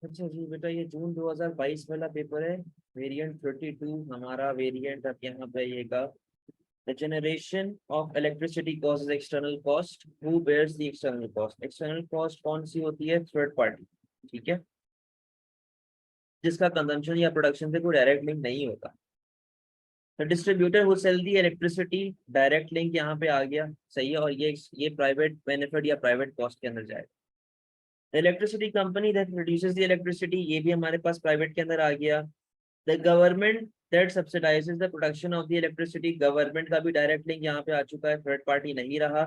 अच्छा जी बेटा, ये जून 2022 वाला पेपर है। वेरिएंट 32 हमारा वेरिएंट अब यहाँ पे आइएगा। The generation of electricity cost is external cost, who bears the external cost. External cost कौन सी होती है? Third party. ठीक है, जिसका कंजम्पशन या प्रोडक्शन से कोई डायरेक्ट लिंक नहीं होता। तो distributor who sell the electricity, direct link यहाँ पे आ गया। सही है, और ये प्राइवेट बेनिफिट या प्राइवेट कॉस्ट के अंदर जाएगा। Electricity company that produces the electricity, ये भी हमारे पास प्राइवेट के अंदर आ गया। The government that subsidises the production of the electricity, government का भी डायरेक्ट लिंक यहाँ पे आ चुका है, थर्ड पार्टी नहीं रहा।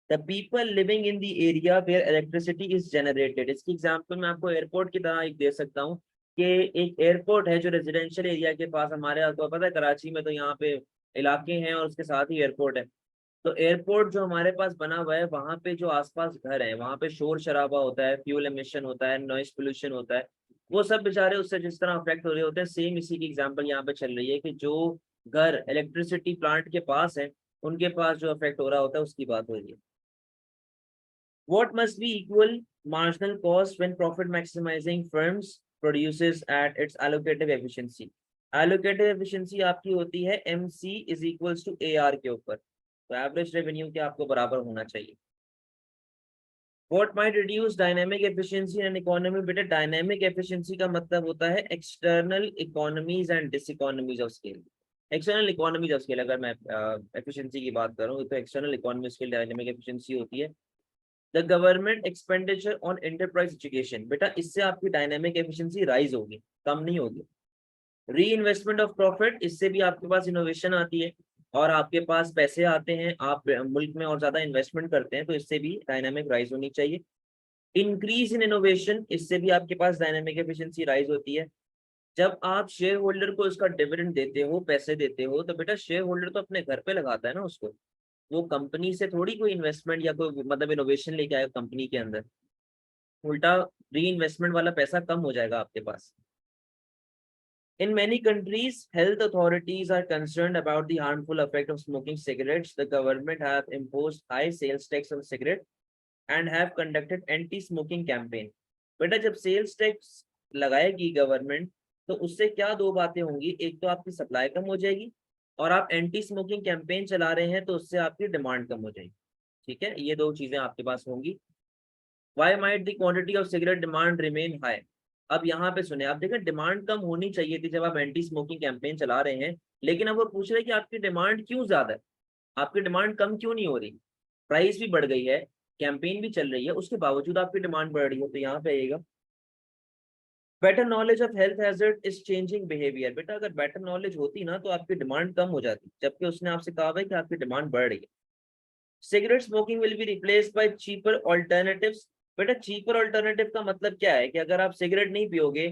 The people living in the area where electricity is generated, इसकी एग्जांपल मैं आपको एयरपोर्ट की तरह एक दे सकता हूँ कि एक एयरपोर्ट है जो रेजिडेंशियल एरिया के पास, हमारे आपको पता है कराची में तो यहाँ पे इलाके हैं और उसके साथ ही एयरपोर्ट है। तो एयरपोर्ट जो हमारे पास बना हुआ है, वहां पे जो आसपास घर है वहां पे शोर शराबा होता है, फ्यूल एमिशन होता है, नॉइस पोल्यूशन होता है। वो सब बेचारे उससे जिस तरह अफेक्ट हो रहे होते हैं, सेम इसी की एग्जांपल यहाँ पे चल रही है कि जो घर इलेक्ट्रिसिटी प्लांट के पास है उनके पास जो अफेक्ट हो रहा होता है उसकी बात हो रही है। What must be equal marginal cost when profit maximizing firms produces at its allocative efficiency? Allocative efficiency आपकी होती है MC is equals to AR के ऊपर, तो एवरेज रेवेन्यू के आपको बराबर होना चाहिए। What might reduce dynamic efficiency in an economy? बेटा डायनेमिक एफिशिएंसी का मतलब होता है external economies and diseconomies of scale. External economies of scale, अगर मैं एफिशिएंसी की बात करूं तो external economy scale dynamic efficiency होती है। The government expenditure on enterprise education, बेटा इससे आपकी डायनेमिक एफिशिएंसी राइज होगी, कम नहीं होगी। री इन्वेस्टमेंट ऑफ प्रॉफिट, इससे भी आपके पास इनोवेशन आती है और आपके पास पैसे आते हैं, आप मुल्क में और ज्यादा इन्वेस्टमेंट करते हैं, तो इससे भी डायनामिक राइज होनी चाहिए। इंक्रीज इन इनोवेशन, इससे भी आपके पास डायनामिक एफिशिएंसी राइज होती है। जब आप शेयर होल्डर को इसका डिविडेंड देते हो, पैसे देते हो, तो बेटा शेयर होल्डर तो अपने घर पे लगाता है ना उसको, वो कंपनी से थोड़ी कोई इन्वेस्टमेंट या कोई मतलब इनोवेशन लेके आएगा कंपनी के अंदर। उल्टा री इन्वेस्टमेंट वाला पैसा कम हो जाएगा आपके पास। In many countries, health authorities are concerned about the harmful effect of smoking cigarettes. The government have imposed high sales tax on cigarette and have conducted anti-smoking campaign. बेटा जब सेल्स टैक्स लगाएगी government तो उससे क्या दो बातें होंगी, एक तो आपकी सप्लाई कम हो जाएगी और आप एंटी स्मोकिंग कैंपेन चला रहे हैं तो उससे आपकी डिमांड कम हो जाएगी। ठीक है, ये दो चीजें आपके पास होंगी। Why might the quantity of cigarette demand remain high? अब यहाँ पे सुने, आप देखें डिमांड कम होनी चाहिए थी जब आप एंटी स्मोकिंग कैंपेन चला रहे हैं, लेकिन अब वो पूछ रहे हैं कि आपकी डिमांड क्यों ज्यादा है, आपकी डिमांड कम क्यों नहीं हो रही। प्राइस भी बढ़ गई है, कैंपेन भी चल रही है, उसके बावजूद आपकी डिमांड बढ़ रही है, तो यहाँ पे आएगा better knowledge of health hazard is changing behaviour. बेटा अगर बेटर नॉलेज होती ना तो आपकी डिमांड कम हो जाती, जबकि उसने आपसे कहा है कि आपकी डिमांड बढ़ रही है। Cigarette smoking will be replaced by cheaper alternatives. बेटा चीपर ऑल्टरनेटिव का मतलब क्या है कि अगर आप सिगरेट नहीं पियोगे,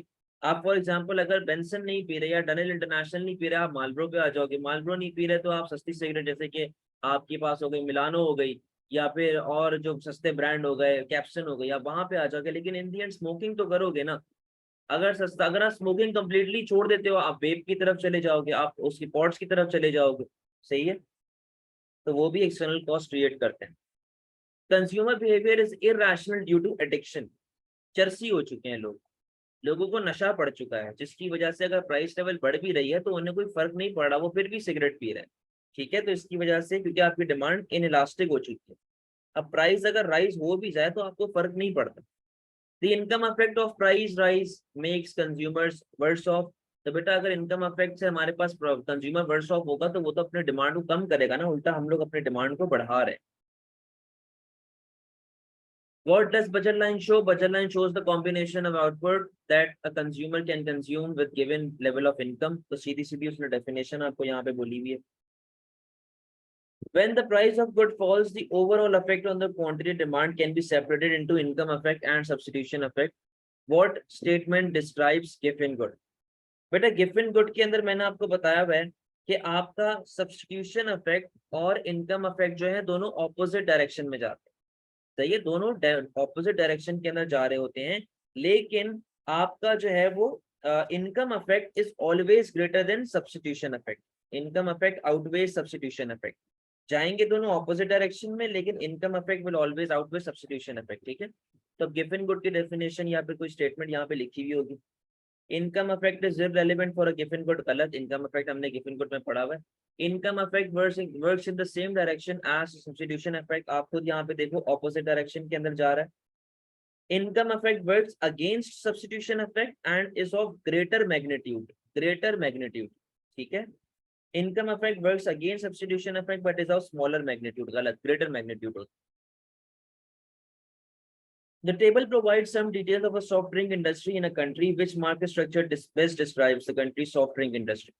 आप फॉर एग्जांपल अगर बेंसन नहीं पी रहे या डनेल इंटरनेशनल नहीं पी रहे, आप मालब्रो पे आ जाओगे। मालब्रो नहीं पी रहे तो आप सस्ती सिगरेट जैसे कि आपके पास हो गई मिलानो हो गई, या फिर और जो सस्ते ब्रांड हो गए कैप्सन हो गई, आप वहां पे आ जाओगे, लेकिन इन दी एंड स्मोकिंग तो करोगे ना। अगर सस्ता, अगर आप स्मोकिंग कंप्लीटली छोड़ देते हो, आप वेप की तरफ चले जाओगे, आप उसकी पॉट्स की तरफ चले जाओगे। सही है, तो वो भी एक्सटर्नल कॉस्ट क्रिएट करते हैं। Consumer behaviour is irrational due to addiction, चरसी हो चुके हैं लोग, लोगों को नशा पड़ चुका है, जिसकी वजह से अगर प्राइस लेवल बढ़ भी रही है तो उन्हें कोई फर्क नहीं पड़ रहा, वो फिर भी सिगरेट पी रहे हैं। ठीक है, तो इसकी वजह से क्योंकि आपकी डिमांड इन इलास्टिक हो चुकी है, अब प्राइस अगर राइज हो भी जाए तो आपको फर्क नहीं पड़ता। The income effect of price rise makes consumers worse off. तो बेटा अगर इनकम इफेक्ट से हमारे पास कंज्यूमर वर्स ऑफ होगा तो वो तो अपने डिमांड को कम करेगा ना, उल्टा हम लोग अपने डिमांड को बढ़ा रहे हैं। What does budget line show? Budget line shows the combination of output that a consumer can consume with given level of income. तो सीधी सीधी उसने definition आपको यहाँ पे बोली हुई है। When the price of good falls, the overall effect on the quantity demand can be separated into income effect and substitution effect. What statement describes given good? बेटा given good के अंदर मैंने आपको बताया हुआ है कि आपका सब्स्टिट्यूशन इफेक्ट और इनकम इफेक्ट जो है दोनों ऑपोजिट डायरेक्शन में जाते हैं। तो ये दोनों ऑपोजिट डायरेक्शन के अंदर जा रहे होते हैं, लेकिन आपका जो है वो income effect is always greater than substitution effect. Income effect outweighs substitution effect, जाएंगे दोनों ऑपोजिट डायरेक्शन में, लेकिन income effect will always outweigh substitution effect. ठीक है, तो गिवन गुड की डेफिनेशन या फिर कोई स्टेटमेंट यहाँ पे लिखी हुई होगी। Income effect is irrelevant for a given good, गलत। इनकम अफेक्ट हमने गिवन गुड में पढ़ा हुआ है। Income effect works in the same direction as substitution effect, आप खुद यहाँ पे देखो ऑपोजिट डायरेक्शन के अंदर जा रहा है। Income effect works against substitution effect and is of greater magnitude, greater magnitude, ठीक है। Income effect works against substitution effect but is of smaller magnitude, गलत, greater magnitude. The table provides some details of a soft drink industry in a country which market structure best describes the country's soft drink industry.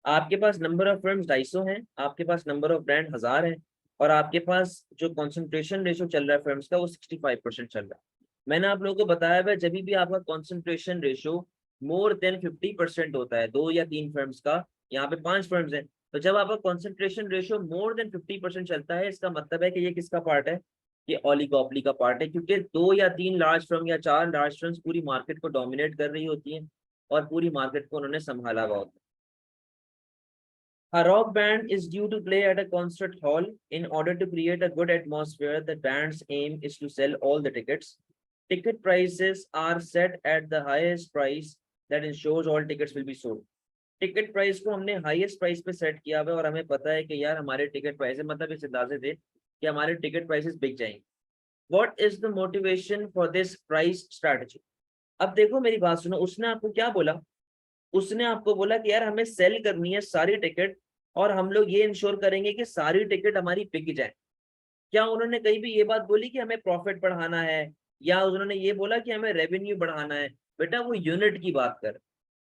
आपके पास number of firms 250 हैं, आपके पास number of brand 1000 है, और आपके पास जो concentration ratio चल रहा है फर्म्स का वो 65% चल रहा है। मैंने आप लोगों को बताया है जब भी आपका कॉन्सेंट्रेशन रेशो मोर देन 50% होता है, 2 या 3 फर्म्स का, यहाँ पे 5 फर्म्स हैं, तो जब आपका कॉन्सेंट्रेशन रेशो मोर देन 50% चलता है, इसका मतलब है कि ये किसका पार्ट है, ये ओलिगोपोली का पार्ट है, क्योंकि 2 या 3 लार्ज फर्म या 4 लार्ज फर्म्स पूरी मार्केट को डोमिनेट कर रही होती हैं और पूरी मार्केट को उन्होंने संभाला हुआ होता है। A rock band is due to play at a concert hall. In order to create a good atmosphere, the band's aim is to sell all the tickets. Ticket prices are set at the highest price that ensures all tickets will be sold. Ticket price को हमने highest price पे set किया हुआ है और हमें पता है कि यार हमारे टिकट प्राइस मतलब इस अंदाजे थे कि हमारे टिकट प्राइसेस बिक जाएंगे। What is the motivation for this price strategy? अब देखो मेरी बात सुनो, उसने आपको क्या बोला, उसने आपको बोला कि यार हमें सेल करनी है सारी टिकट और हम लोग ये इंश्योर करेंगे कि सारी टिकट हमारी बिक जाए। क्या उन्होंने कहीं भी ये बात बोली कि हमें प्रॉफिट बढ़ाना है, या उन्होंने ये बोला कि हमें रेवेन्यू बढ़ाना है? बेटा वो यूनिट की बात कर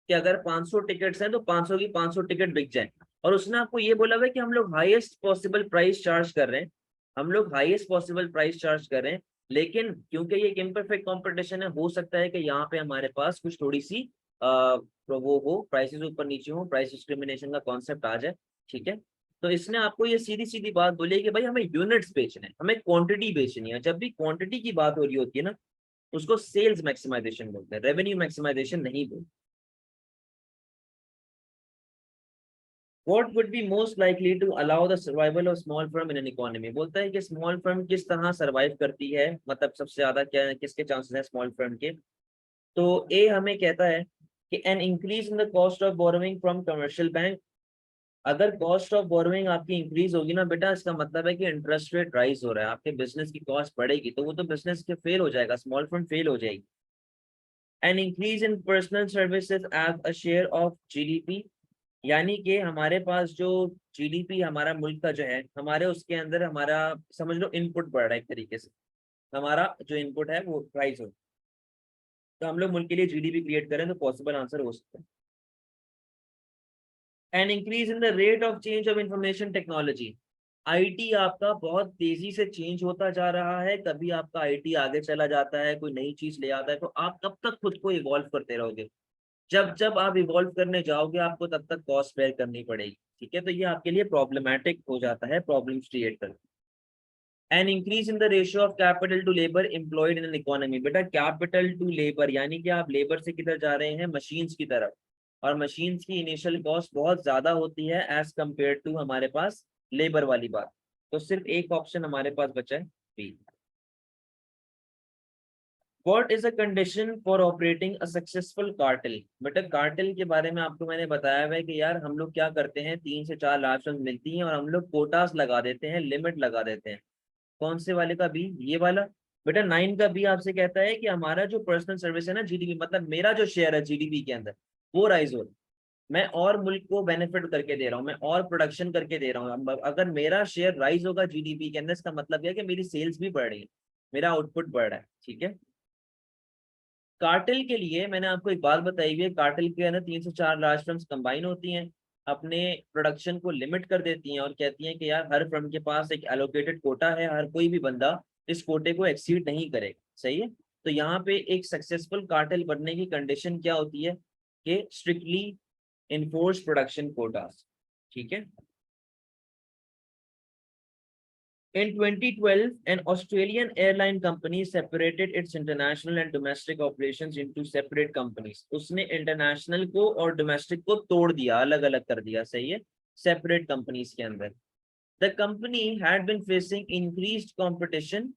कि अगर 500 टिकट्स हैं तो 500 की 500 टिकट बिक जाए। और उसने आपको ये बोला हुआ कि हम लोग हाईएस्ट पॉसिबल प्राइस चार्ज कर रहे हैं, हम लोग हाईएस्ट पॉसिबल प्राइस चार्ज कर रहे हैं, लेकिन क्योंकि ये एक इम्परफेक्ट कंपटीशन है, हो सकता है कि यहाँ पे हमारे पास कुछ थोड़ी सी वो हो, प्राइसेस ऊपर नीचे हो, प्राइस डिस्क्रिमिनेशन का कॉन्सेप्ट आ जाए, ठीक है। तो इसने आपको ये सीधी सीधी बात बोली है कि भाई हमें यूनिट्स बेचने हैं, हमें क्वांटिटी बेचनी है। जब भी क्वांटिटी की बात हो रही होती है ना, उसको सेल्स मैक्सिमाइजेशन बोलते हैं, रेवेन्यू मैक्सिमाइजेशन नहीं बोलते। What would be most likely to allow the survival of small firm in an economy? बोलता है कि स्मॉल फर्म किस तरह सरवाइव करती है, मतलब सबसे ज्यादा क्या किसके चांसेस हैं स्मॉल फर्म के। तो ए हमें कहता है कि N increase in the cost of borrowing from commercial bank. अगर कॉस्ट ऑफ बोरोइंग आपकी इंक्रीज होगी ना बेटा, इसका मतलब है कि इंटरेस्ट रेट राइज हो रहा है, आपके बिजनेस की कॉस्ट बढ़ेगी, तो वो तो बिजनेस के फेल हो जाएगा, स्मॉल फर्म फेल हो जाएगी। An increase in personal services as a share of GDP, यानी कि हमारे पास जो जीडीपी हमारा मुल्क का जो है, हमारे उसके अंदर हमारा समझ लो इनपुट बढ़ रहा है एक तरीके से, हमारा जो इनपुट है वो प्राइस हो, तो हम लोग मुल्क के लिए जीडीपी क्रिएट करें तो पॉसिबल आंसर हो सकता है। An increase in the rate of change of information technology, IT आपका बहुत तेजी से चेंज होता जा रहा है, कभी आपका आईटी आगे चला जाता है, कोई नई चीज ले आता है, तो आप कब तक खुद को इवॉल्व करते रहोगे? जब जब आप इवॉल्व करने जाओगे आपको तब तक कॉस्ट बेयर करनी पड़ेगी, ठीक है। तो ये आपके लिए प्रॉब्लमैटिक हो जाता है, प्रॉब्लम्स क्रिएट करता है। An increase in the ratio of capital to labour employed in an economy, बेटा कैपिटल टू लेबर यानी कि आप लेबर से किधर जा रहे हैं, मशीन्स की तरफ, और मशीन्स की इनिशियल कॉस्ट बहुत ज्यादा होती है एज कम्पेयर टू हमारे पास लेबर वाली बात। तो सिर्फ एक ऑप्शन हमारे पास बचा है, B. What is a condition for operating a successful cartel? बेटा कार्टेल के बारे में आपको मैंने बताया हुआ है कि यार हम लोग क्या करते हैं, 3 से 4 लाइसेंस मिलती हैं और हम लोग कोटास लगा देते हैं, लिमिट लगा देते हैं। कौन से वाले का बी, ये वाला। बेटा 9 का बी आपसे कहता है कि हमारा जो पर्सनल सर्विस है ना, जीडीपी मतलब मेरा जो शेयर है जीडीपी के अंदर वो राइज हो रहा है, मैं और मुल्क को बेनिफिट करके दे रहा हूँ, मैं और प्रोडक्शन करके दे रहा हूँ। अगर मेरा शेयर राइज होगा जीडीपी के अंदर, इसका मतलब है कि मेरी सेल्स भी बढ़ रही है, मेरा आउटपुट बढ़ रहा है, ठीक है। कार्टेल के लिए मैंने आपको एक बात बताई हुई है, कार्टेल के अंदर 3 से 4 लार्ज फर्म्स कंबाइन होती हैं, अपने प्रोडक्शन को लिमिट कर देती हैं और कहती हैं कि यार हर फर्म के पास एक एलोकेटेड कोटा है, हर कोई भी बंदा इस कोटे को एक्सीड नहीं करेगा, सही है। तो यहाँ पे एक सक्सेसफुल कार्टेल बनने की कंडीशन क्या होती है कि स्ट्रिक्टली इन्फोर्स प्रोडक्शन कोटास, ठीक है। In 2012, an Australian airline company separated its international and domestic operations into separate companies. उसने international को और domestic को तोड़ दिया, अलग अलग कर दिया, सही है, separate companies के अंदर। The company had been facing increased competition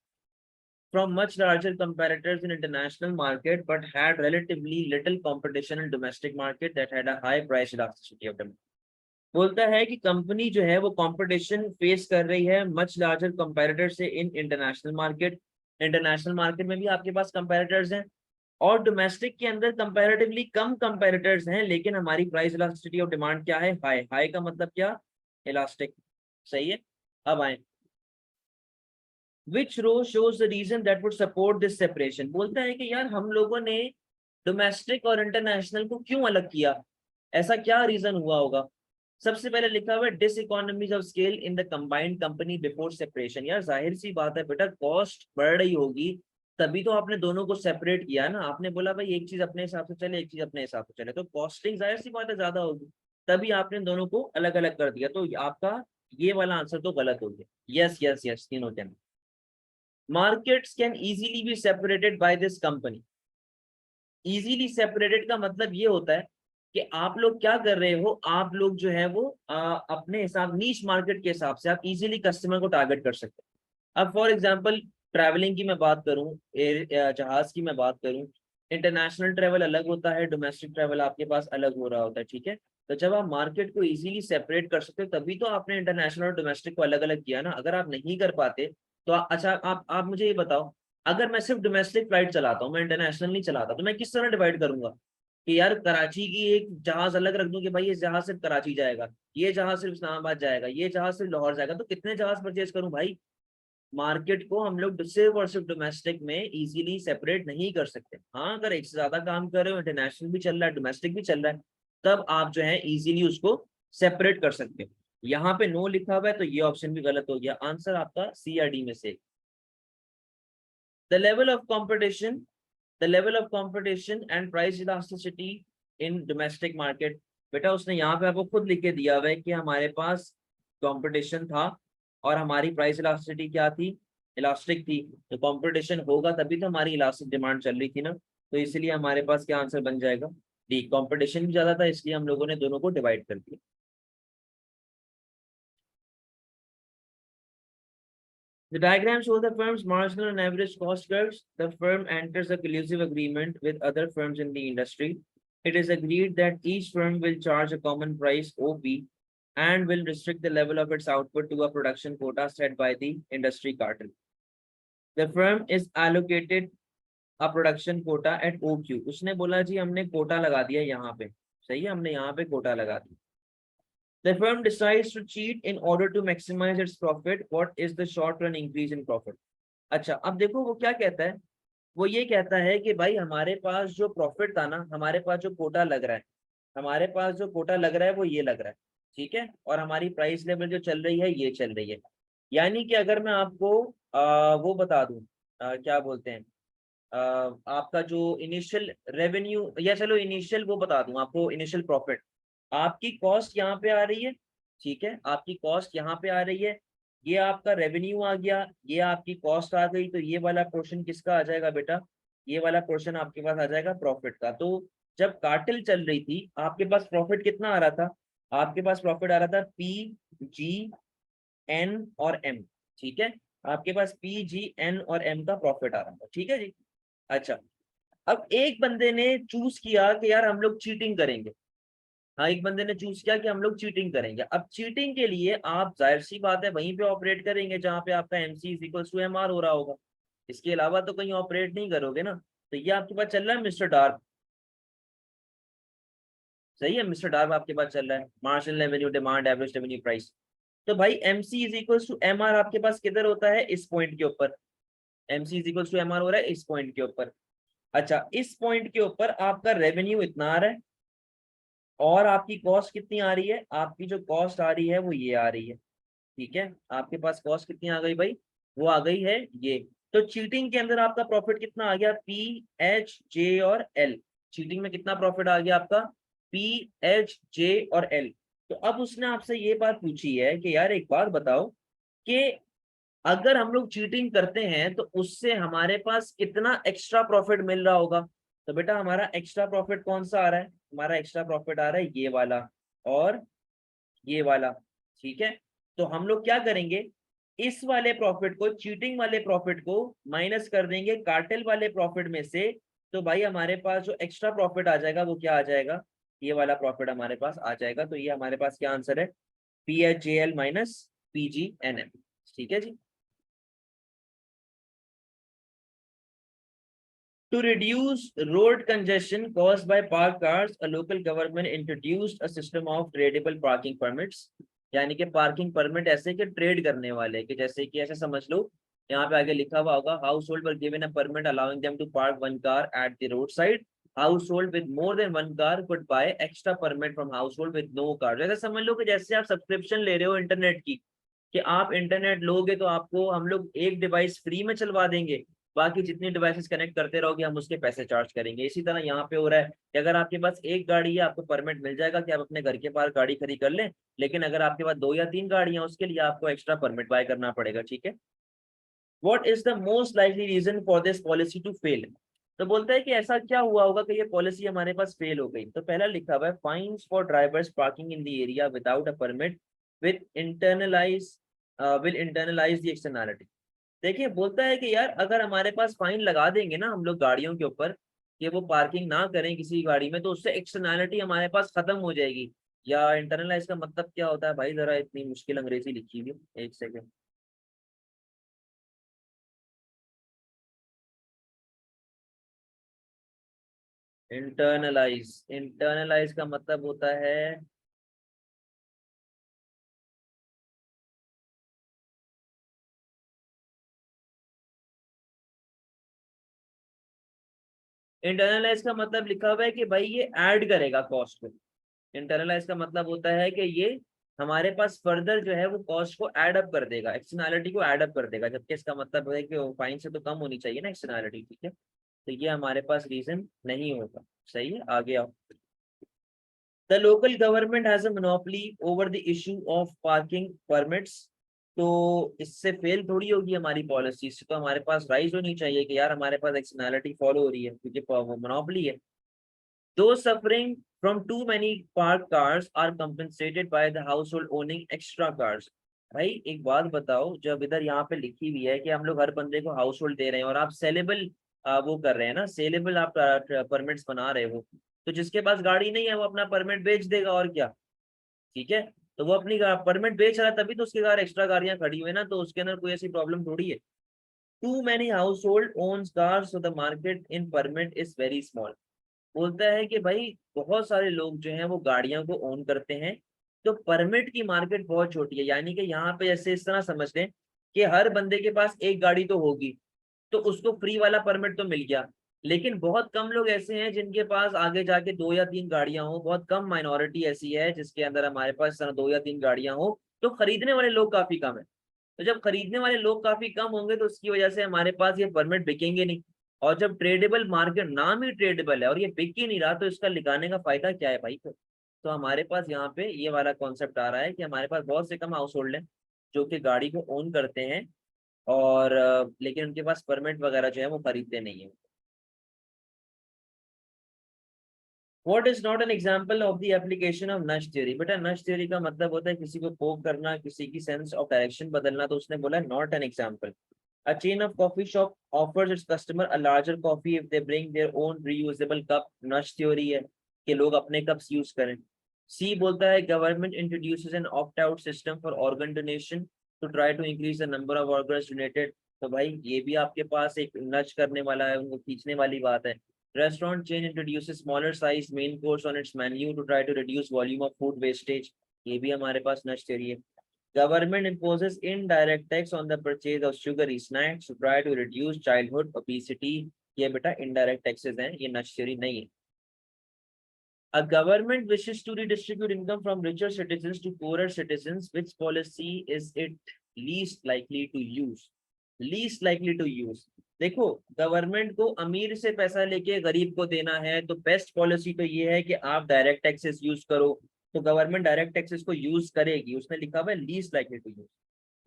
from much larger competitors in international market but had relatively little competition in domestic market that had a high price elasticity of demand. बोलता है कि company जो है वो competition face कर रही है much larger comparator से in international market. International market में भी आपके पास कंपैरेटर्स हैं और डोमेस्टिक के अंदर कंपैरेटिवली कम कंपैरेटर्स हैं, लेकिन हमारी प्राइस इलास्टिसिटी ऑफ डिमांड क्या है? हाई। हाई का मतलब क्या? इलास्टिक। सही है। अब आए, which row shows the reason that would support this separation. बोलता है कि यार हम लोगों ने डोमेस्टिक और इंटरनेशनल को क्यों अलग किया, ऐसा क्या रीजन हुआ होगा? सबसे पहले लिखा हुआ है diseconomies of scale in the combined company before separation. यार जाहिर सी बात है बेटा, कॉस्ट बढ़ रही होगी तभी तो आपने दोनों को सेपरेट किया ना। आपने बोला भाई एक चीज अपने हिसाब से चले, एक चीज अपने हिसाब से चले, तो कॉस्टिंग जाहिर सी बात है ज्यादा होगी, तभी आपने दोनों को अलग अलग कर दिया। तो आपका ये वाला आंसर तो गलत हो गया। यस यस यस, तीनों के। Markets can easily be separated by this company. Easily separated का मतलब ये होता है कि आप लोग क्या कर रहे हो, आप लोग जो है वो अपने हिसाब नीश मार्केट के हिसाब से आप इजीली कस्टमर को टारगेट कर सकते हैं। अब फॉर एग्जांपल ट्रैवलिंग की मैं बात करूं, जहाज की मैं बात करूं, इंटरनेशनल ट्रैवल अलग होता है, डोमेस्टिक ट्रैवल आपके पास अलग हो रहा होता है, ठीक है। तो जब आप मार्केट को इजीली सेपरेट कर सकते हो तभी तो आपने इंटरनेशनल और डोमेस्टिक को अलग अलग किया ना। अगर आप नहीं कर पाते तो अच्छा आप मुझे ये बताओ, अगर मैं सिर्फ डोमेस्टिक फ्लाइट चलाता हूँ, मैं इंटरनेशनल नहीं चलाता, तो मैं किस तरह डिवाइड करूंगा कि यार कराची की एक जहाज अलग रख दूं कि भाई ये जहाज सिर्फ कराची जाएगा, ये जहाज सिर्फ इस्लामाबाद जाएगा, ये जहाज सिर्फ लाहौर जाएगा, तो कितने जहाज परचेज करूं भाई? मार्केट को हम लोग सिर्फ और सिर्फ डोमेस्टिक में इजीली सेपरेट नहीं कर सकते। हाँ, अगर एक से ज्यादा काम कर रहे हो, इंटरनेशनल भी चल रहा है डोमेस्टिक भी चल रहा है, तब आप जो है इजीली उसको सेपरेट कर सकते हो। यहाँ पे नो लिखा हुआ है तो ये ऑप्शन भी गलत हो गया। आंसर आपका सी या डी में से। The level of competition, the level of competition and price elasticity in domestic market। बेटा उसने यहाँ पे आपको खुद लिख के दिया हुआ है कि हमारे पास कंपटीशन था और हमारी प्राइस इलास्टिसिटी क्या थी? इलास्टिक थी। तो कंपटीशन होगा तभी तो हमारी इलास्टिक डिमांड चल रही थी ना। तो इसलिए हमारे पास क्या आंसर बन जाएगा? डी। कंपटीशन भी ज्यादा था इसलिए हम लोगों ने दोनों को डिवाइड कर दिया। The diagram shows the firm's marginal and average cost curves. The firm enters a collusive agreement with other firms in the industry. It is agreed that each firm will charge a common price (OP) and will restrict the level of its output to a production quota set by the industry cartel. The firm is allocated a production quota at OQ. उसने बोला जी हमने कोटा लगा दिया यहाँ पे, सही है, हमने यहाँ पे कोटा लगा दिया। The firm decides to cheat in order to maximize its profit. What is the short run increase in profit? अच्छा, अब देखो वो क्या कहता है। वो ये कहता है कि भाई हमारे पास जो प्रॉफिट था ना, हमारे पास जो कोटा लग रहा है, हमारे पास जो कोटा लग रहा है वो ये लग रहा है, ठीक है, और हमारी प्राइस लेवल जो चल रही है ये चल रही है। यानी कि अगर मैं आपको वो बता दूं, क्या बोलते हैं, आपका जो इनिशियल रेवेन्यू, या चलो इनिशियल वो बता दूं आपको, इनिशियल प्रॉफिट, आपकी कॉस्ट यहाँ पे आ रही है, ठीक है, आपकी कॉस्ट यहाँ पे आ रही है, ये आपका रेवेन्यू आ गया, ये आपकी कॉस्ट आ गई, तो ये वाला पोर्शन किसका आ जाएगा बेटा? ये वाला पोर्शन आपके पास आ जाएगा प्रॉफिट का। तो जब कार्टेल चल रही थी आपके पास प्रॉफिट कितना आ रहा था? आपके पास प्रॉफिट आ रहा था पी, जी, एन और एम, ठीक है, आपके पास पी, जी, एन और एम का प्रॉफिट आ रहा था, ठीक है जी। अच्छा, अब एक बंदे ने चूज किया कि यार हम लोग चीटिंग करेंगे। हाँ, एक बंदे ने चूज किया कि हम लोग चीटिंग करेंगे। अब चीटिंग के लिए आप जाहिर सी बात है वहीं पे ऑपरेट करेंगे जहां पे आपका MC is equal to M R हो रहा होगा, इसके अलावा तो कहीं ऑपरेट नहीं करोगे ना। तो ये आपके पास चल रहा है मिस्टर डार्क, सही है, मिस्टर डार्क आपके पास चल रहा है, marginal revenue demand average revenue price. तो भाई MC is equal to M R आपके पास किधर होता है? इस पॉइंट के ऊपर। MC is equal to M R हो रहा है इस पॉइंट के ऊपर। अच्छा, इस पॉइंट के ऊपर आपका रेवेन्यू इतना आ रहा है और आपकी कॉस्ट कितनी आ रही है? आपकी जो कॉस्ट आ रही है वो ये आ रही है, ठीक है, आपके पास कॉस्ट कितनी आ गई भाई? वो आ गई है ये। तो चीटिंग के अंदर आपका प्रॉफिट कितना आ गया? पी, एच, जे और एल। चीटिंग में कितना प्रॉफिट आ गया आपका? पी, एच, जे और एल। तो अब उसने आपसे ये बात पूछी है कि यार एक बात बताओ कि अगर हम लोग चीटिंग करते हैं तो उससे हमारे पास कितना एक्स्ट्रा प्रॉफिट मिल रहा होगा? तो बेटा हमारा एक्स्ट्रा प्रॉफिट कौन सा आ रहा है? हमारा एक्स्ट्रा प्रॉफिट आ रहा है ये वाला और ये वाला, ठीक है। तो हम लोग क्या करेंगे, इस वाले प्रॉफिट को, चीटिंग वाले प्रॉफिट को माइनस कर देंगे कार्टेल वाले प्रॉफिट में से, तो भाई हमारे पास जो एक्स्ट्रा प्रॉफिट आ जाएगा वो क्या आ जाएगा, ये वाला प्रॉफिट हमारे पास आ जाएगा। तो ये हमारे पास क्या आंसर है, PHJL माइनस PGNM। ठीक है जी। To reduce road congestion caused by parked cars, a local government introduced a system of tradable parking permits। यानी कि पार्किंग परमिट ऐसे कि ट्रेड करने वाले, कि जैसे कि ऐसे समझ लो, यहाँ पे आगे लिखा हुआ होगा, household were given a permit allowing them to park one car at the road side. Household with more than one car could buy extra permit from household with no car. जैसे समझ लो कि जैसे आप subscription ले रहे हो internet की, कि आप इंटरनेट लोगे तो आपको हम लोग एक डिवाइस फ्री में चलवा देंगे, बाकी जितनी डिवाइसेस कनेक्ट करते रहोगे हम उसके पैसे चार्ज करेंगे। इसी तरह यहाँ पे हो रहा है कि अगर आपके पास एक गाड़ी है आपको परमिट मिल जाएगा कि आप अपने घर के पास गाड़ी खड़ी कर लें, लेकिन अगर आपके पास 2 या 3 गाड़ियां उसके लिए आपको एक्स्ट्रा परमिट बाय करना पड़ेगा। ठीक है। What is the most likely reason for this policy to fail. तो बोलता है कि ऐसा क्या हुआ होगा कि ये पॉलिसी हमारे पास फेल हो गई। तो पहला लिखा हुआ है, fines for drivers parking in the area without a permit with internalize will internalize the externality. देखिए बोलता है कि यार अगर हमारे पास फाइन लगा देंगे ना हम लोग गाड़ियों के ऊपर, कि वो पार्किंग ना करें किसी गाड़ी में, तो उससे एक्सटर्नैलिटी हमारे पास खत्म हो जाएगी। या इंटरनलाइज का मतलब क्या होता है भाई, जरा इतनी मुश्किल अंग्रेजी लिखी हुई है, एक सेकेंड। इंटरनलाइज, इंटरनलाइज का मतलब होता है, इंटरनलाइज का मतलब लिखा हुआ है कि भाई ये ऐड करेगा कॉस्ट को। इंटरनलाइज का मतलब होता है कि ये हमारे पास फर्दर जो है वो कॉस्ट को ऐड अप कर देगा, एक्सटर्नैलिटी को ऐड अप कर देगा, जबकि इसका मतलब है कि फाइन से तो कम होनी चाहिए ना एक्सटर्नैलिटी। ठीक है, तो ये हमारे पास रीजन नहीं होगा। सही है, आगे आओ। The local government has a monopoly over the issue of parking permits. तो इससे फेल थोड़ी होगी हमारी पॉलिसी, इससे तो हमारे पास राइज होनी चाहिए कि यार हमारे पास एक्सटर्नैलिटी फॉलो हो रही है, क्योंकि वो मोनोपोली है। Those suffering from too many parked cars are compensated by the household owning extra cars। भाई एक बात बताओ, जब इधर यहाँ पे लिखी हुई है कि हम लोग हर बंदे को हाउस होल्ड दे रहे हैं और आप सेलेबल वो कर रहे हैं ना, सेलेबल आप परमिट्स बना रहे हो, तो जिसके पास गाड़ी नहीं है वो अपना परमिट बेच देगा और क्या। ठीक है, तो वो अपनी परमिट बेच रहा है तभी तो उसके घर एक्स्ट्रा गाड़ियां खड़ी हुई है ना, तो उसके अंदर कोई ऐसी प्रॉब्लम थोड़ी है। Too many household owns cars so the market in permit is very small. बोलता है कि भाई बहुत सारे लोग जो हैं वो गाड़ियों को ओन करते हैं, तो परमिट की मार्केट बहुत छोटी है। यानी कि यहाँ पे जैसे इस तरह समझ लें कि हर बंदे के पास एक गाड़ी तो होगी, तो उसको फ्री वाला परमिट तो मिल गया, लेकिन बहुत कम लोग ऐसे हैं जिनके पास आगे जाके 2 या 3 गाड़ियां हो। बहुत कम माइनॉरिटी ऐसी है जिसके अंदर हमारे पास 2 या 3 गाड़ियां हो, तो खरीदने वाले लोग काफी कम है। तो जब खरीदने वाले लोग काफी कम होंगे तो उसकी वजह से हमारे पास ये परमिट बिकेंगे नहीं। और जब ट्रेडेबल मार्केट, नाम ही ट्रेडेबल है और ये बिक ही नहीं रहा, तो इसका लिखाने का फायदा क्या है भाई। तो हमारे पास यहाँ पे ये वाला कॉन्सेप्ट आ रहा है कि हमारे पास बहुत से कम हाउस होल्ड हैं जो कि गाड़ी को ओन करते हैं, और लेकिन उनके पास परमिट वगैरह जो है वो खरीदते नहीं है। What is not an example of the application of Nash theory. बेटा नश थ्योरी का मतलब होता है किसी को पोक करना, किसी की सेंस ऑफ डायरेक्शन बदलना, तो उसने बोला not an example. A chain of coffee shop offers its customer a larger coffee if they bring their own reusable cup। Nash theory है कि लोग अपने कप्स यूज करें। सी बोलता है government introduces an opt out system for organ donation to try to increase the number of organs donated. तो भाई ये भी आपके पास एक नच करने वाला है, उनको खींचने वाली बात है। Restaurant chain introduces smaller size main course on its menu to try to reduce volume of food wastage। ये भी हमारे पास नच थ्योरी है। Government imposes indirect tax on the purchase of sugary snacks to try to reduce childhood obesity। ये बेटा indirect taxes हैं, ये नच theory नहीं है। A government wishes to redistribute income from richer citizens to poorer citizens, which policy is it least likely to use। Least likely to use, देखो government को अमीर से पैसा लेके गरीब को देना है, तो बेस्ट पॉलिसी तो ये है कि आप डायरेक्ट टैक्सेस यूज करो। तो गवर्नमेंट डायरेक्ट टैक्सेस को यूज करेगी, उसने लिखा हुआ है least likely to use.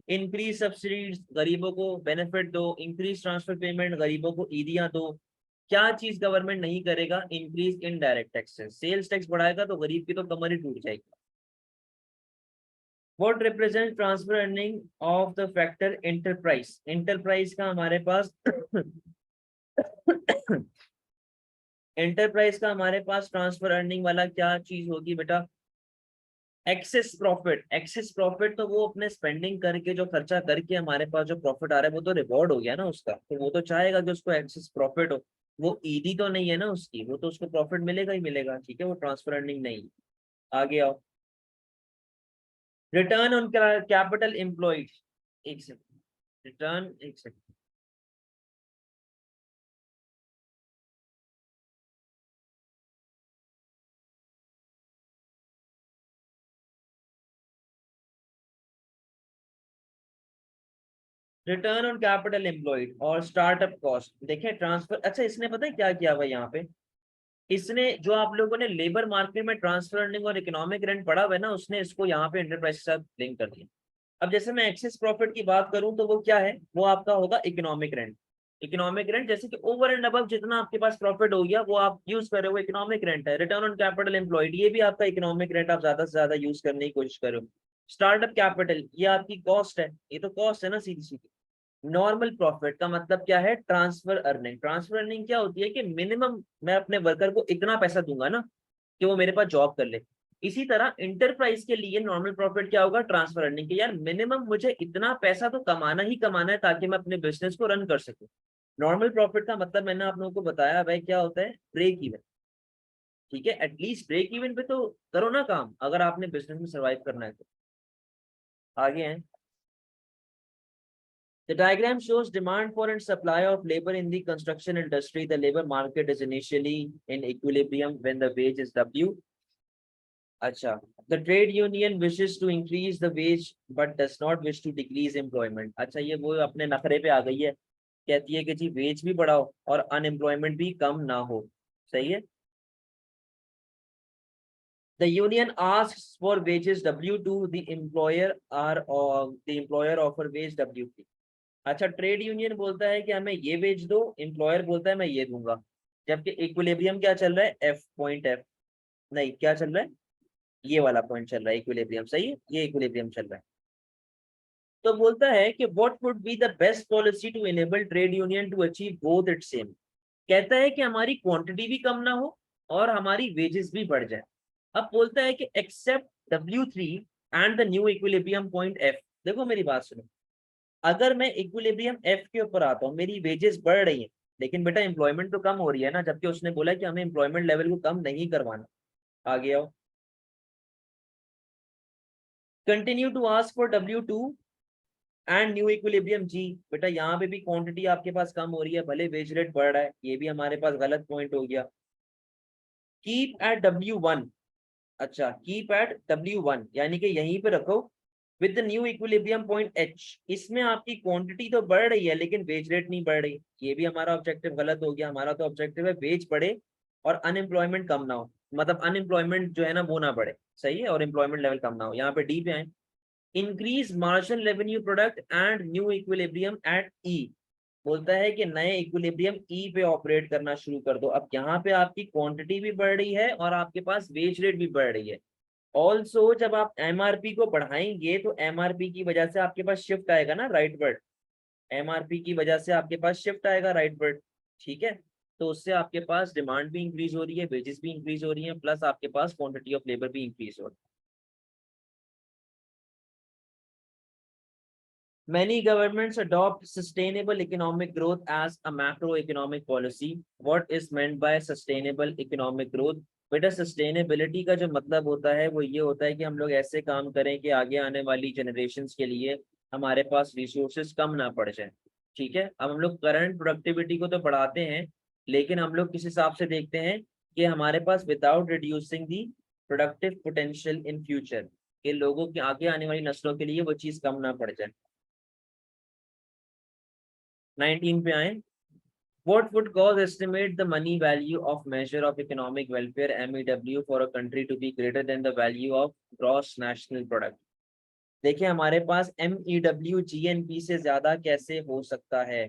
Increase subsidies, गरीबों को बेनिफिट दो। इंक्रीज ट्रांसफर पेमेंट, गरीबों को ईदियां दो। क्या चीज गवर्नमेंट नहीं करेगा, increase in direct taxes. Sales tax बढ़ाएगा तो गरीब की तो कमर ही टूट जाएगी। What represent transfer earning of the factor enterprise? Enterprise का हमारे पास एंटरप्राइज का हमारे पास ट्रांसफर अर्निंग वाला क्या चीज होगी बेटा? Access profit. एक्सेस प्रॉफिट तो वो अपने स्पेंडिंग करके जो खर्चा करके हमारे पास जो प्रॉफिट आ रहा है वो तो रिवॉर्ड हो गया ना उसका, तो वो तो चाहेगा कि उसको एक्सेस प्रॉफिट हो। वो ईडी तो नहीं है ना उसकी, वो तो उसको प्रॉफिट मिलेगा ही मिलेगा, ठीक है, वो ट्रांसफर अर्निंग नहीं। आगे आओ। Return on capital employed. एक सेकंड, रिटर्न, एक second. Return on capital employed और स्टार्टअप कॉस्ट, देखिए ट्रांसफर, अच्छा इसने पता है क्या किया हुआ है यहाँ पे? इसने जो आप लोगों ने लेबर मार्केट में ट्रांसफर अर्निंग और इकोनॉमिक रेंट पढ़ा हुआ है ना, उसने इसको यहाँ पे एंटरप्राइज के साथ लिंक कर दिया। अब जैसे मैं एक्सेस प्रॉफिट की बात करूं तो वो क्या है? वो आपका होगा इकोनॉमिक रेंट। इकोनॉमिक रेंट जैसे कि ओवर एंड अबव जितना आपके पास प्रॉफिट हो गया वो आप यूज कर रहे हो, इकोनॉमिक रेंट है। रिटर्न ऑन कैपिटल एम्प्लॉयड, ये भी आपका इकोनॉमिक रेंट, आप ज्यादा से ज्यादा यूज करने की कोशिश कर रहे हो। स्टार्टअप कैपिटल, ये आपकी कॉस्ट है, ये तो कॉस्ट है ना सीधी सीधी। नॉर्मल प्रॉफिट का मतलब क्या है? Transfer earning. ट्रांसफर अर्निंग क्या होती है कि मिनिमम मैं अपने वर्कर को इतना पैसा दूंगा ना कि वो मेरे पास जॉब कर ले। इसी तरह इंटरप्राइज के लिए नॉर्मल प्रॉफिट क्या होगा? ट्रांसफर अर्निंग के, यार मिनिमम मुझे इतना पैसा तो कमाना ही कमाना है ताकि मैं अपने बिजनेस को रन कर सकूं। नॉर्मल प्रॉफिट का मतलब मैंने आप लोगों को बताया भाई क्या होता है? Break even. ठीक है, एटलीस्ट ब्रेक इवन पे तो करो ना काम, अगर आपने बिजनेस में सर्वाइव करना है तो। आगे हैं। The diagram shows demand for and supply of labor in the construction industry. The labor market is initially in equilibrium when the wage is W. अच्छा, the trade union wishes to increase the wage but does not wish to decrease employment. अच्छा, ये वो अपने नखरे पे आ गई है, कहती है कि जी वेज भी बढ़ाओ और अनएम्प्लॉयमेंट भी कम ना हो। सही है। The union asks for wages W2, the employer offer wage W3. अच्छा, ट्रेड यूनियन बोलता है कि हमें ये बेच दो, एम्प्लॉयर बोलता है मैं ये दूंगा, जबकि इक्विलिब्रियम क्या चल रहा है? एफ पॉइंट एफ, नहीं क्या चल रहा है? ये वाला पॉइंट चल रहा है इक्विलिब्रियम, सही है, ये इक्विलिब्रियम चल रहा है। तो बोलता है कि what would be the best policy to enable trade union to achieve both it same. कहता है कि हमारी क्वांटिटी भी कम ना हो और हमारी वेजेस भी बढ़ जाए। अब बोलता है कि accept W3 and the new equilibrium point F. देखो मेरी बात सुनो, अगर मैं इक्विलिब्रियम एफ के ऊपर आता हूँ, मेरी वेजेस बढ़ रही हैं, लेकिन बेटा एम्प्लॉयमेंट तो कम हो रही है ना, जबकि उसने बोला कि हमें एम्प्लॉयमेंट लेवल को कम नहीं करवाना। आगे आओ। Continue to ask for W2 and new equilibrium G. बेटा यहाँ पे भी क्वांटिटी आपके पास कम हो रही है, भले वेज रेट बढ़ रहा है, ये भी हमारे पास गलत पॉइंट हो गया। Keep at W1। अच्छा, कीप एट W1 यानी कि यहीं पे रखो with the new equilibrium point H. इसमें आपकी क्वांटिटी तो बढ़ रही है लेकिन वेज रेट नहीं बढ़ रही, ये भी हमारा ऑब्जेक्टिव गलत हो गया। हमारा तो ऑब्जेक्टिव है वेज बढ़े और अनएम्प्लॉयमेंट कम ना हो, मतलब अनएम्प्लॉयमेंट जो है ना वो ना बढ़े, सही है, और एम्प्लॉयमेंट लेवल कम ना हो। यहाँ पे डी पे आए। Increase marginal revenue product and new equilibrium at E. बोलता है कि नए इक्विलिब्रियम ई पे ऑपरेट करना शुरू कर दो। अब यहाँ पे आपकी क्वांटिटी भी बढ़ रही है और आपके पास वेज रेट भी बढ़ रही है। ऑल्सो जब आप एमआरपी को बढ़ाएंगे तो एमआरपी की वजह से आपके पास शिफ्ट आएगा ना राइटवर्ड, एमआरपी की वजह से आपके पास शिफ्ट आएगा राइटवर्ड, ठीक है। तो उससे आपके पास डिमांड भी इंक्रीज हो रही है, वेजेस भी इंक्रीज हो रही है, प्लस आपके पास क्वांटिटी ऑफ लेबर भी इंक्रीज हो रही है। Many governments adopt sustainable economic growth as a macroeconomic policy. What is meant by sustainable economic growth? बेटा सस्टेनेबिलिटी का जो मतलब होता है वो ये होता है कि हम लोग ऐसे काम करें कि आगे आने वाली जनरेशन्स के लिए हमारे पास रिसोर्सेज कम ना पड़ जाए। ठीक है, अब हम लोग करंट प्रोडक्टिविटी को तो बढ़ाते हैं, लेकिन हम लोग किस हिसाब से देखते हैं कि हमारे पास without reducing the productive potential in future, कि लोगों के आगे आने वाली नस्लों के लिए वो चीज़ कम ना पड़ जाए। 19 पे आए। What would cause estimate the money value of measure of economic welfare MEW for a country to be greater than the value of gross national product? देखिए हमारे पास MEW GNP से ज्यादा कैसे हो सकता है,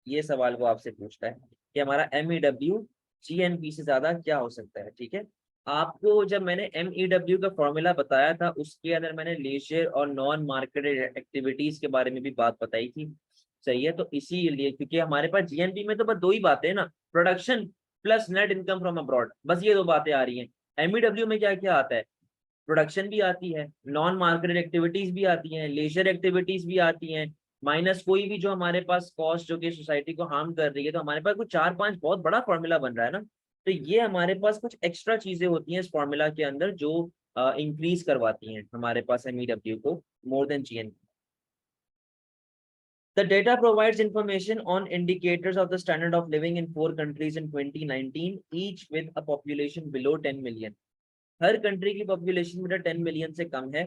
ये सवाल वो आपसे पूछता है कि हमारा MEW GNP से ज्यादा क्या हो सकता है। ठीक है, आपको जब मैंने MEW का फॉर्मूला बताया था उसके अंदर मैंने लेजर और नॉन मार्केटेड एक्टिविटीज के बारे में भी बात बताई थी। सही है, तो इसीलिए क्योंकि हमारे पास GNP में तो बस दो ही बातें हैं ना, production plus net income from abroad, बस ये दो बातें आ रही हैं। MEW में क्या क्या आता है, प्रोडक्शन भी आती है, नॉन मार्केटेड एक्टिविटीज भी आती हैं, लेजर एक्टिविटीज भी आती हैं, माइनस कोई भी जो हमारे पास कॉस्ट जो कि सोसाइटी को हार्म कर रही है। तो हमारे पास कुछ चार पांच बहुत बड़ा फॉर्मूला बन रहा है ना। तो ये हमारे पास कुछ एक्स्ट्रा चीजें होती हैं इस फॉर्मूला के अंदर जो इंक्रीज करवाती हैं हमारे पास MEW को more than GNP। The data provides information on indicators of the standard of living in 4 countries in 2019, each with a population below 10 million. Her country की पॉपुलेशन बेटा 10 मिलियन से कम है।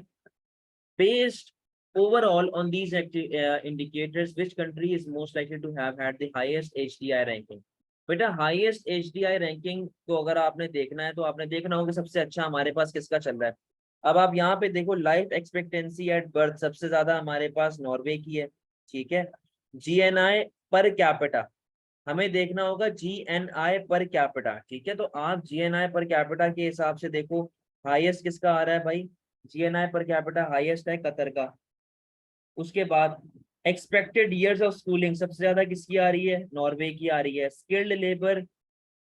Based overall on these indicators, which country is most likely to have had the highest HDI ranking? बेटा highest HDI ranking को अगर आपने देखना है तो आपने देखना होगा सबसे अच्छा हमारे पास किसका चल रहा है। अब आप यहाँ पे देखो, लाइफ एक्सपेक्टेंसी एट बर्थ सबसे ज्यादा हमारे पास नॉर्वे की है, ठीक है। GNI पर कैपिटा हमें देखना होगा, GNI पर कैपिटा, ठीक है। तो आप GNI पर कैपिटा के हिसाब से देखो हाईएस्ट किसका आ रहा है भाई, GNI पर कैपिटा हाईएस्ट है कतर का। उसके बाद एक्सपेक्टेड ईयर्स ऑफ स्कूलिंग सबसे ज्यादा किसकी आ रही है, नॉर्वे की आ रही है। स्किल्ड लेबर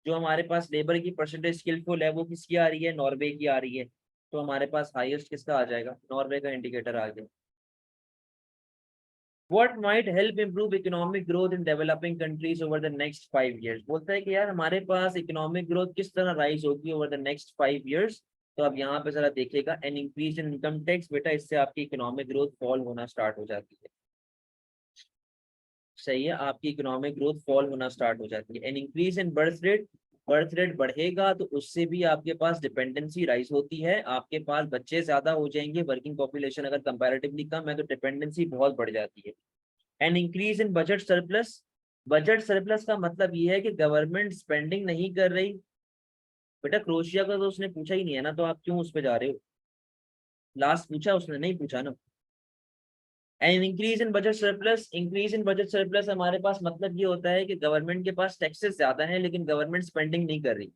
जो हमारे पास लेबर की परसेंटेज स्किलफुल है वो किसकी आ रही है, नॉर्वे की आ रही है। तो हमारे पास हाईएस्ट किसका आ जाएगा, नॉर्वे का इंडिकेटर आ गया। What might help improve economic growth in developing countries over the next 5 years? बोलता है कि यार हमारे पास इकोनॉमिक ग्रोथ किस तरह राइज होगी ओवर द नेक्स्ट 5 years। तो अब यहाँ पे जरा देखिएगा, एन इंक्रीज इन इनकम टैक्स, बेटा इससे आपकी इकोनॉमिक ग्रोथ फॉल होना स्टार्ट हो जाती है। सही है, आपकी इकोनॉमिक ग्रोथ फॉल होना स्टार्ट हो जाती है। An increase in birth rate, birth rate बढ़ेगा तो उससे भी आपके पास डिपेंडेंसी राइज होती है, आपके पास बच्चे ज्यादा हो जाएंगे, वर्किंग पॉपुलेशन अगर कंपैरेटिवली कम है तो डिपेंडेंसी बहुत बढ़ जाती है। An increase in budget surplus, budget surplus का मतलब ये है कि गवर्नमेंट स्पेंडिंग नहीं कर रही। बेटा क्रोशिया का तो उसने पूछा ही नहीं है ना, तो आप क्यों उस पर जा रहे हो, लास्ट पूछा उसने नहीं पूछा ना। N increase in budget surplus, increase in budget surplus हमारे पास मतलब ये होता है कि गवर्नमेंट के पास टैक्सेस ज्यादा हैं लेकिन गवर्नमेंट स्पेंडिंग नहीं कर रही।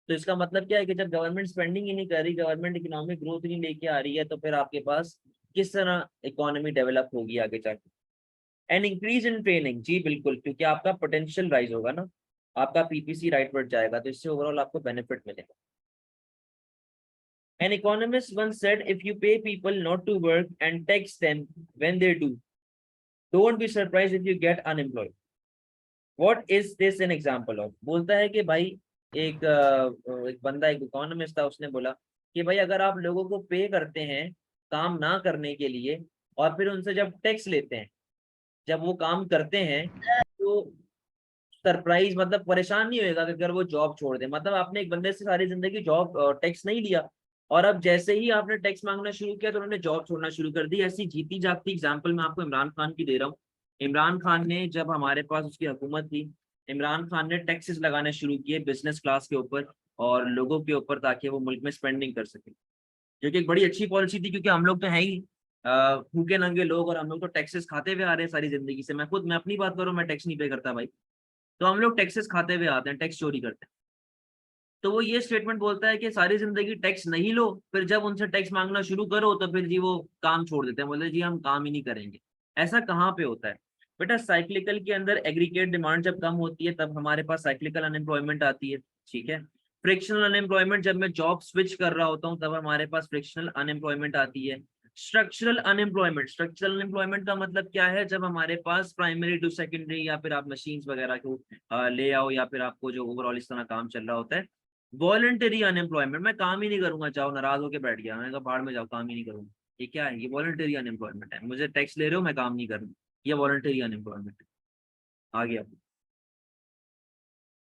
तो इसका मतलब क्या है कि जब गवर्नमेंट स्पेंडिंग ही नहीं कर रही, गवर्नमेंट इकोनॉमिक ग्रोथ नहीं लेके आ रही है, तो फिर आपके पास किस तरह इकोनॉमी डेवलप होगी आगे जाके। एंड इंक्रीज इन ट्रेनिंग, जी बिल्कुल, क्योंकि आपका पोटेंशियल राइज होगा ना, आपका PPC राइट बढ़ जाएगा तो इससे ओवरऑल आपको बेनिफिट मिलेगा। An economist once said, if you pay people not to work and tax them when they do, don't be surprised if you get unemployed. What is this an example of? बोलता है कि भाई एक बंदा, एक economist था, उसने बोला कि भाई अगर आप लोगों को पे करते हैं काम ना करने के लिए और फिर उनसे जब टैक्स लेते हैं, जब वो काम करते हैं तो सरप्राइज मतलब परेशान नहीं होएगा कि अगर वो जॉब छोड़ दे। मतलब आपने एक बंदे से सारी जिंदगी जॉब टैक्स नहीं लिया और अब जैसे ही आपने टैक्स मांगना शुरू किया तो उन्होंने जॉब छोड़ना शुरू कर दी। ऐसी जीती जागती एग्जांपल मैं आपको इमरान खान की दे रहा हूँ। इमरान खान ने जब हमारे पास उसकी हुकूमत थी, इमरान खान ने टैक्सेस लगाने शुरू किए बिजनेस क्लास के ऊपर और लोगों के ऊपर, ताकि वो मुल्क में स्पेंडिंग कर सके, जो कि एक बड़ी अच्छी पॉलिसी थी क्योंकि हम लोग तो हैं ही भूखे नंगे लोग और हम लोग तो टैक्सेस खाते हुए आ रहे हैं सारी जिंदगी से। मैं अपनी बात करूँ, मैं टैक्स नहीं पे करता भाई, तो हम लोग टैक्सेस खाते हुए आते हैं, टैक्स चोरी करते हैं। तो वो ये स्टेटमेंट बोलता है कि सारी जिंदगी टैक्स नहीं लो, फिर जब उनसे टैक्स मांगना शुरू करो तो फिर जी वो काम छोड़ देते हैं, बोलते जी हम काम ही नहीं करेंगे। ऐसा कहाँ पे होता है बेटा, साइक्लिकल के अंदर एग्रीगेट डिमांड जब कम होती है तब हमारे पास साइक्लिकल अनएम्प्लॉयमेंट आती है, ठीक है। फ्रिक्शनल अनएम्प्लॉयमेंट, जब मैं जॉब स्विच कर रहा होता हूँ तब हमारे पास फ्रिक्शनल अनएम्प्लॉयमेंट आती है। स्ट्रक्चरल अनएम्प्लॉयमेंट, स्ट्रक्चरल अनएम्प्लॉयमेंट का मतलब क्या है, जब हमारे पास प्राइमरी टू सेकेंडरी या फिर आप मशीन्स वगैरह को ले आओ या फिर आपको जो ओवरऑल इस तरह काम चल रहा होता है। वॉलंटरी अनएम्प्लॉयमेंट, मैं काम ही नहीं करूंगा, जाओ नाराज होकर बैठ गया, मैंने कहा भाड़ में जाओ, काम ही नहीं करूंगा। ये क्या है, ये वॉलंटरी अनएम्प्लॉयमेंट है, मुझे टैक्स ले रहे हो मैं काम नहीं करूंगा, ये वॉलंटरी अनएम्प्लॉयमेंट है। आ गया।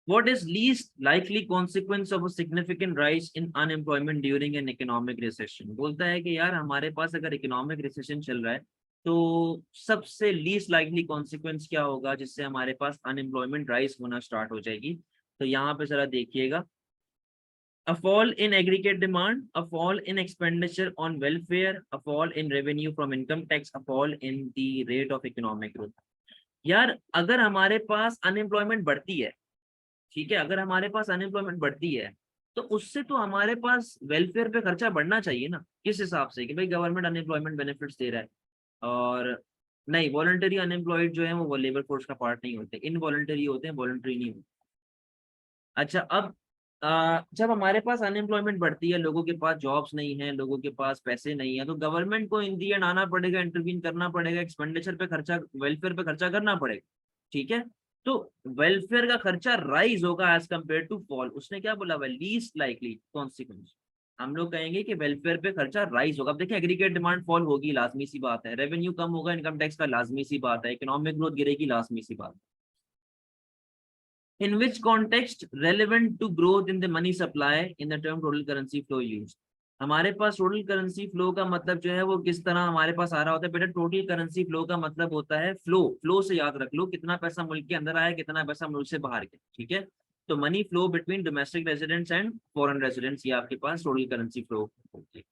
What is least likely consequence of a significant rise in unemployment during an economic recession? बोलता है कि यार हमारे पास अगर इकोनॉमिक रिसेशन चल रहा है तो सबसे लीस्ट लाइकली कॉन्सिक्वेंस क्या होगा जिससे हमारे पास अनएम्प्लॉयमेंट राइज होना स्टार्ट हो जाएगी। तो यहाँ पे जरा देखिएगा, a fall in aggregate demand, a fall in expenditure on welfare, a fall in revenue from income tax, a fall in the rate of economic growth। यार अगर हमारे पास अनएम्प्लॉयमेंट बढ़ती है, ठीक है, अगर हमारे पास अनएम्प्लॉयमेंट बढ़ती है तो उससे तो हमारे पास वेलफेयर पे खर्चा बढ़ना चाहिए ना, किस हिसाब से कि भाई गवर्नमेंट अनएम्प्लॉयमेंट बेनिफिट्स दे रहा है। और नहीं, वॉलंटरी अनएम्प्लॉयड जो है वो लेबर फोर्स का पार्ट नहीं होते, इनवॉलंटरी होते हैं, वॉलंटरी नहीं होते। अच्छा, अब जब हमारे पास अनएम्प्लॉयमेंट बढ़ती है, लोगों के पास जॉब्स नहीं है, लोगों के पास पैसे नहीं है, तो गवर्नमेंट को इन दी एंड आना पड़ेगा, इंटरवीन करना पड़ेगा, एक्सपेंडिचर पे खर्चा, वेलफेयर पे खर्चा करना पड़ेगा। ठीक है, तो वेलफेयर का खर्चा राइज होगा एज कम्पेयर टू फॉल। उसने क्या बोला हुआ, लीस्ट लाइकली कॉन्सिक्वेंस। हम लोग कहेंगे कि वेलफेयर पे खर्चा राइज होगा। अब देखिए, एग्रीगेट डिमांड फॉल होगी, लाजमी सी बात है, रेवेन्यू कम होगा इनकम टैक्स का, लाजमी सी बात है, इकोनॉमिक ग्रोथ गिरेगी, लाजमी सी बात है। In which context relevant to growth in the money supply in the term total currency flow used? हमारे पास टोटल करेंसी फ्लो का मतलब जो है वो किस तरह हमारे पास आ रहा होता है बेटा। टोटल करेंसी फ्लो का मतलब होता है फ्लो, फ्लो से याद रख लो, कितना पैसा मुल्क के अंदर आया, कितना पैसा मुल्क से बाहर गया। ठीक है, तो money flow between domestic residents and foreign residents, ये आपके पास टोटल करेंसी फ्लो होती है।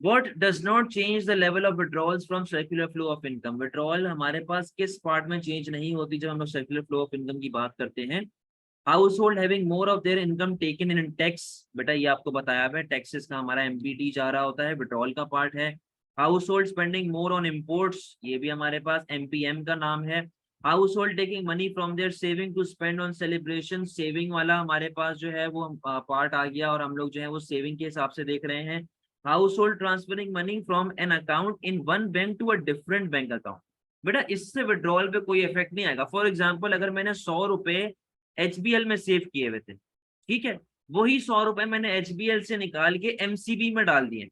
What does not change the level of withdrawals from circular flow of income? Withdrawal हमारे पास किस पार्ट में चेंज नहीं होती जब हम लोग सर्कुलर फ्लो ऑफ इनकम की बात करते हैं। House hold having more of their income taken in tax, बेटा ये आपको बताया है, टैक्सेस का हमारा एमपीटी जा रहा होता है, विड्रॉल का पार्ट है। Household spending more on imports, ये भी हमारे पास एमपीएम का नाम है। Household taking money from their saving to spend on celebration, saving वाला हमारे पास जो है वो पार्ट आ गया, और हम लोग जो है वो सेविंग के हिसाब से देख रहे हैं। Household transferring money from an account in one bank to a different bank account, बेटा इससे विड्रॉल पे कोई इफेक्ट नहीं आएगा। फॉर एग्जाम्पल, अगर मैंने 100 रुपए एचबीएल में सेव किए हुए थे, ठीक है, वही 100 रुपए मैंने एचबीएल से निकाल के एमसीबी में डाल दिए,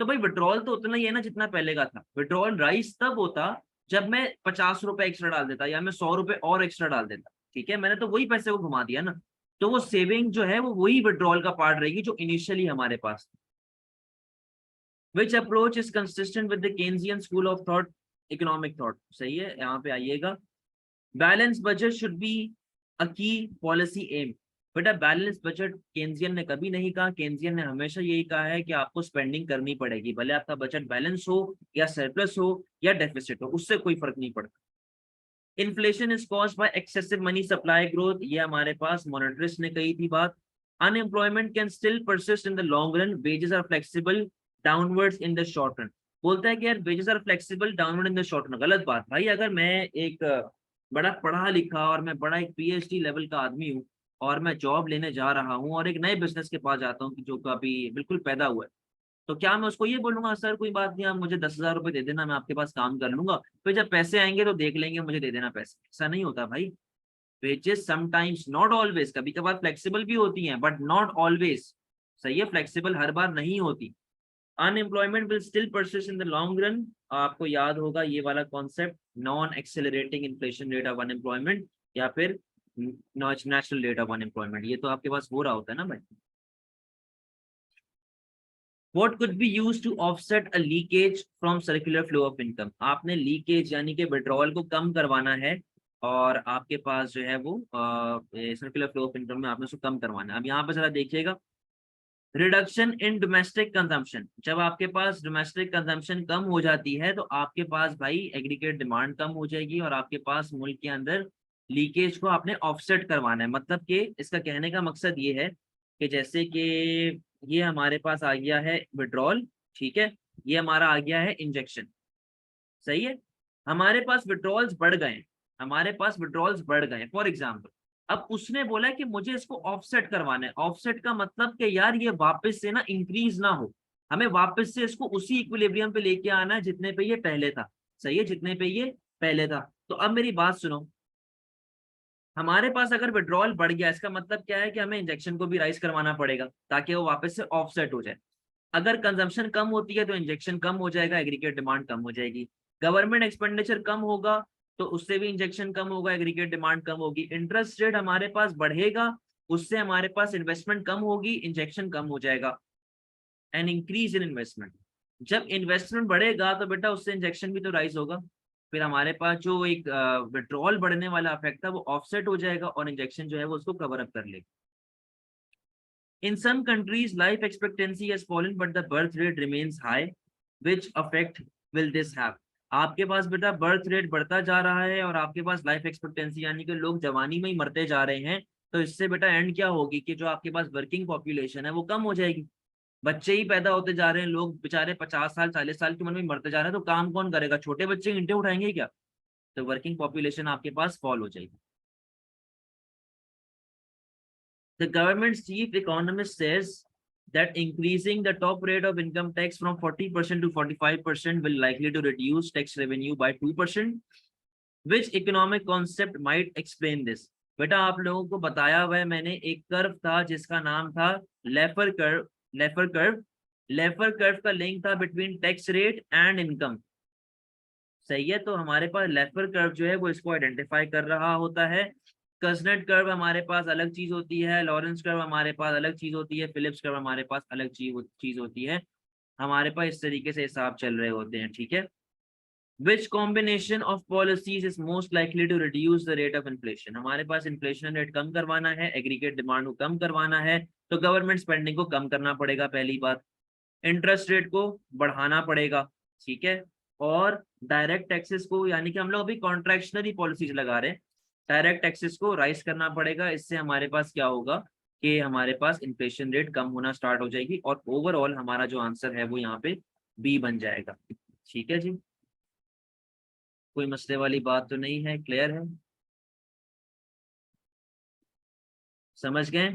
तो भाई विड्रॉल तो उतना ही है ना जितना पहले का था। विड्रॉल राइस तब होता जब मैं 50 रुपए एक्स्ट्रा डाल देता, या मैं 100 रुपए और एक्स्ट्रा डाल देता। ठीक है, मैंने तो वही पैसे को घुमा दिया ना, तो वो सेविंग जो है वो वही विड्रॉल का पार्ट रहेगी जो इनिशियली हमारे पास। Which approach is consistent with the Keynesian school of thought, economic thought? सही है, यहाँ पे आइएगा। Balance budget should be a की पॉलिसी एम, बेटा बैलेंस बजट केंजियन ने कभी नहीं कहा, केंजियन ने हमेशा यही कहा है कि आपको स्पेंडिंग करनी पड़ेगी, भले आपका बजट बैलेंस हो या सरप्लस हो या डेफिसिट हो, उससे कोई फर्क नहीं पड़ता। Inflation is caused by excessive money supply growth, ये हमारे पास मॉनेटरिस्ट ने कही थी बात। Unemployment can still persist in the long run, wages are flexible downwards in the short run. बोलता है कि यार wages are flexible downward in the short run, गलत बात भाई। अगर मैं एक बड़ा पढ़ा लिखा और मैं बड़ा एक पीएचडी लेवल का आदमी हूँ, और मैं जॉब लेने जा रहा हूँ और एक नए बिजनेस के पास जाता हूँ कि जो अभी बिल्कुल पैदा हुआ है, तो क्या मैं उसको ये बोलूंगा सर कोई बात नहीं, आप मुझे 10,000 रुपए दे देना, मैं आपके पास काम कर लूंगा, फिर जब पैसे आएंगे तो देख लेंगे, मुझे दे देना पैसे। ऐसा नहीं होता भाई। वेजेस समटाइम्स, नॉट ऑलवेज, कभी कभार फ्लेक्सिबल भी होती हैं बट नॉट ऑलवेज। सही है, फ्लेक्सिबल हर बार नहीं होती। Unemployment will still persist in the long run, आपको याद होगा ये वाला concept, non accelerating inflation rate of unemployment, या फिर नेचुरल रेट ऑफ अनएम्प्लॉयमेंट, ये तो आपके पास हो रहा होता है ना भाई। What could be used to offset a leakage from circular flow of income? आपने लीकेज यानी कि विड्रॉल को कम करवाना है, और आपके पास जो है वो सर्कुलर फ्लो ऑफ इनकम में आपने उसको कम करवाना है। अब यहाँ पे जरा देखिएगा, रिडक्शन इन डोमेस्टिक कंजम्पशन, जब आपके पास डोमेस्टिक कंजम्पशन कम हो जाती है तो आपके पास भाई एग्रीगेट डिमांड कम हो जाएगी, और आपके पास मुल्क के अंदर लीकेज को आपने ऑफसेट करवाना है। मतलब कि इसका कहने का मकसद ये है कि जैसे कि ये हमारे पास आ गया है विड्रॉल, ठीक है, ये हमारा आ गया है इंजेक्शन, सही है, हमारे पास विड्रॉल्स बढ़ गए, हमारे पास विड्रॉल्स बढ़ गए फॉर एग्जाम्पल। अब उसने बोला कि मुझे इसको ऑफसेट करवाना है। ऑफसेट का मतलब कि यार ये वापस से ना इंक्रीज ना हो, हमें वापस से इसको उसी इक्विलिब्रियम पे लेके आना है जितने पे ये पहले था। सही है, जितने पे ये पहले था। तो अब मेरी बात सुनो, हमारे पास अगर विड्रॉल बढ़ गया, इसका मतलब क्या है कि हमें इंजेक्शन को भी राइज करवाना पड़ेगा ताकि वो वापस से ऑफसेट हो जाए। अगर कंजम्पशन कम होती है तो इंजेक्शन कम हो जाएगा, एग्रीगेट डिमांड कम हो जाएगी। गवर्नमेंट एक्सपेंडिचर कम होगा तो उससे भी इंजेक्शन कम होगा, एग्रीगेट डिमांड कम होगी। इंटरेस्ट रेट हमारे पास बढ़ेगा, उससे हमारे पास इन्वेस्टमेंट कम होगी, इंजेक्शन कम हो जाएगा। एन इंक्रीज इन इन्वेस्टमेंट, जब इन्वेस्टमेंट बढ़ेगा तो बेटा उससे इंजेक्शन भी तो राइज होगा, फिर हमारे पास जो एक विड्रॉल बढ़ने वाला इफेक्ट था वो ऑफसेट हो जाएगा, और इंजेक्शन जो है वो उसको कवर अप कर लेगा। In some countries, life expectancy has fallen, but the birth rate remains high. Which effect will this have? आपके पास बेटा बर्थ रेट बढ़ता जा रहा है और आपके पास लाइफ एक्सपेक्टेंसी यानी कि लोग जवानी में ही मरते जा रहे हैं, तो इससे बेटा एंड क्या होगी कि जो आपके पास वर्किंग पॉपुलेशन है वो कम हो जाएगी। बच्चे ही पैदा होते जा रहे हैं, लोग बेचारे 50 साल 40 साल की उम्र में मरते जा रहे हैं, तो काम कौन करेगा? छोटे बच्चे ईंटें उठाएंगे क्या? तो वर्किंग पॉपुलेशन आपके पास फॉल हो जाएगी। The government's chief economist says that increasing the top rate of income tax from 40% to 45% will likely to reduce tax revenue by 2%. Which economic concept might explain this? बेटा आप लोगों को बताया हुआ है मैंने, एक कर्व था जिसका नाम था Laffer curve. Laffer curve, Laffer curve का लिंक था between tax rate and income. सही है, तो हमारे पास लेफर कर्व जो है वो इसको आइडेंटिफाई कर रहा होता है। कर्सनेट कर्व हमारे पास अलग चीज होती है, लॉरेंस कर्व हमारे पास अलग चीज होती है, फिलिप्स कर्व हमारे पास अलग चीज होती है। हमारे पास इस तरीके से हिसाब चल रहे होते हैं, ठीक है। Which combination of policies is most likely to reduce the rate of inflation? हमारे पास इन्फ्लेशन रेट कम करवाना है, एग्रीगेट डिमांड को कम करवाना है, तो गवर्नमेंट स्पेंडिंग को कम करना पड़ेगा पहली बात। इंटरेस्ट रेट को बढ़ाना पड़ेगा, ठीक है। और डायरेक्ट टैक्सेस को, यानी कि हम लोग अभी कॉन्ट्रैक्शनरी पॉलिसीज लगा रहे हैं, डायरेक्ट टैक्सेस को राइज करना पड़ेगा। इससे हमारे पास क्या होगा कि हमारे पास इन्फ्लेशन रेट कम होना स्टार्ट हो जाएगी, और ओवरऑल हमारा जो आंसर है वो यहाँ पे बी बन जाएगा। ठीक है जी, कोई मसले वाली बात तो नहीं है, क्लियर है, समझ गए?